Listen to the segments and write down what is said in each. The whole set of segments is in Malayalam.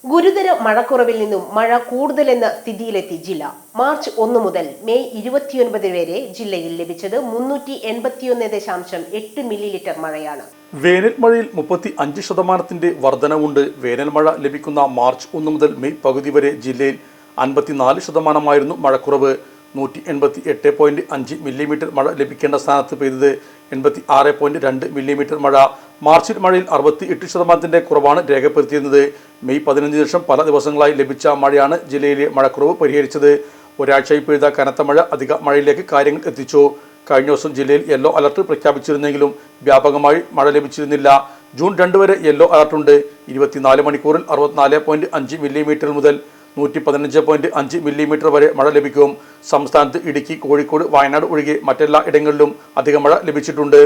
ഗുരുതര മഴക്കുറവിൽ നിന്നും മഴ കൂടുതലെന്ന സ്ഥിതിയിലെത്തി ജില്ല. മാർച്ച് 1 മുതൽ മെയ് 29 വരെ ജില്ലയിൽ ലഭിച്ചത് 381.8 മില്ലിലിറ്റർ മഴയാണ്. വേനൽ മഴയിൽ 35% വർധനവുണ്ട്. വേനൽ മഴ ലഭിക്കുന്ന മാർച്ച് 1 മുതൽ മെയ് പകുതി വരെ ജില്ലയിൽ 54% മഴക്കുറവ്. 188.5 മില്ലിമീറ്റർ മഴ ലഭിക്കേണ്ട സ്ഥാനത്ത് പെയ്തത് 86.2 മില്ലിമീറ്റർ മഴ. മാർച്ചിൽ മഴയിൽ 68% കുറവാണ് രേഖപ്പെടുത്തിയിരുന്നത്. മെയ് 15 ശേഷം പല ദിവസങ്ങളായി ലഭിച്ച മഴയാണ് ജില്ലയിലെ മഴക്കുറവ് പരിഹരിച്ചത്. ഒരാഴ്ചയായി പെയ്ത കനത്ത മഴ അധിക മഴയിലേക്ക് കാര്യങ്ങൾ എത്തിച്ചു. കഴിഞ്ഞ ദിവസം ജില്ലയിൽ യെല്ലോ അലർട്ട് പ്രഖ്യാപിച്ചിരുന്നെങ്കിലും വ്യാപകമായി മഴ ലഭിച്ചിരുന്നില്ല. ജൂൺ 2 വരെ യെല്ലോ അലർട്ടുണ്ട്. 24 മണിക്കൂറിൽ 64.5 മില്ലിമീറ്റർ മുതൽ 115.5 മില്ലിമീറ്റർ വരെ മഴ ലഭിക്കും. സംസ്ഥാനത്ത് ഇടുക്കി, കോഴിക്കോട്, വയനാട് ഒഴികെ മറ്റെല്ലാ ഇടങ്ങളിലും അധിക മഴ ലഭിച്ചിട്ടുണ്ട്.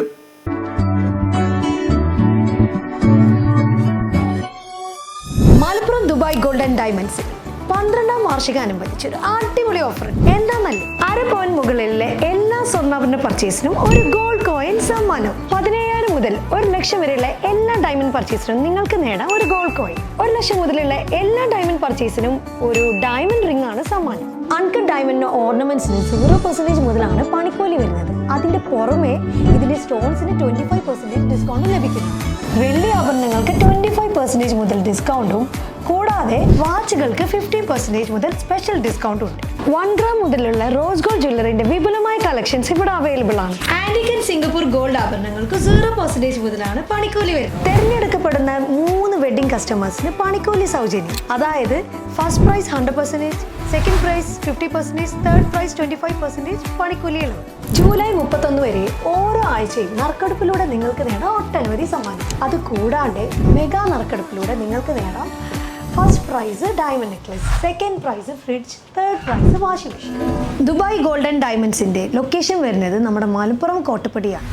മലപ്പുറം ദുബായ് ഗോൾഡൻ ഡയമണ്ട്സിൽ 12ാം വാർഷികാനുബന്ധിച്ച് ഒരു അടിപൊളി ഓഫർ. എന്താണെന്നല്ലേ, 1/2 പവൻ മുകളിലെ എല്ലാ സ്വർണ്ണാഭരണ പർച്ചേസിനും ഒരു ഗോൾഡ് കോയിൻ സമ്മാനം. 17,000 മുതൽ 1 ലക്ഷം വരെയുള്ള എല്ലാ ഡയമണ്ട് പർച്ചേസിനും നിങ്ങൾക്ക് നേടാം ഒരു ഗോൾഡ് കോയിൻ. 1 ലക്ഷം മുതലുള്ള എല്ലാ ഡയമണ്ട് പർച്ചേസിനും ഒരു ഡയമണ്ട് റിംഗ് ആണ് സമ്മാനം. അൺകട്ട് ഡയമണ്ടിന് ഓർണമെന്റ്സിന് 0% മുതലാണ് പണിക്കൂലി വരുന്നത്. അതിന്റെ പുറമെ ഇതിന്റെ സ്റ്റോൺസിന് 25% ഡിസ്കൗണ്ട് ലഭിക്കുന്നു. വെള്ളി ആഭരണങ്ങൾക്ക് 25% മുതൽ ഡിസ്കൗണ്ടും കൂടാതെ വാച്ചുകൾക്ക് 50% മുതൽ സ്പെഷ്യൽ ഡിസ്കൗണ്ടും ഉണ്ട്. 1 ഗ്രാം മുതലുള്ള റോസ് ഗോൾഡ് ജ്വല്ലറിന്റെ വിപുലമായ കളക്ഷൻസ് ഇവിടെ അവൈലബിൾ ആണ്. ആന്റിക് ആൻഡ് സിംഗപ്പൂർ ഗോൾഡ് ആഭരണങ്ങൾക്ക് 0% മുതലാണ് പണിക്കൂലി വരുന്നത്. തിരഞ്ഞെടുക്കപ്പെടുന്ന 3 വെഡിംഗ് കസ്റ്റമേഴ്സിന് പണിക്കൂലി സൗജന്യം. അതായത് first prize 100%, second prize 50%, third prize 25% പണിക്കൂലിയിലാണ്. ജൂലൈ 31 വരെ ഓരോ ആഴ്ചയും നറുക്കെടുപ്പിലൂടെ നിങ്ങൾക്ക് നേടാം ഒട്ടനവധി സമ്മാനം. അത് കൂടാണ്ട് മെഗാ നറുക്കെടുപ്പിലൂടെ നിങ്ങൾക്ക് നേടാം first prize diamond necklace, second prize fridge, third prize washing machine. Dubai golden ഡയമണ്ട്സിന്റെ ലൊക്കേഷൻ വരുന്നത് നമ്മുടെ മലപ്പുറം കോട്ടപ്പടിയാണ്.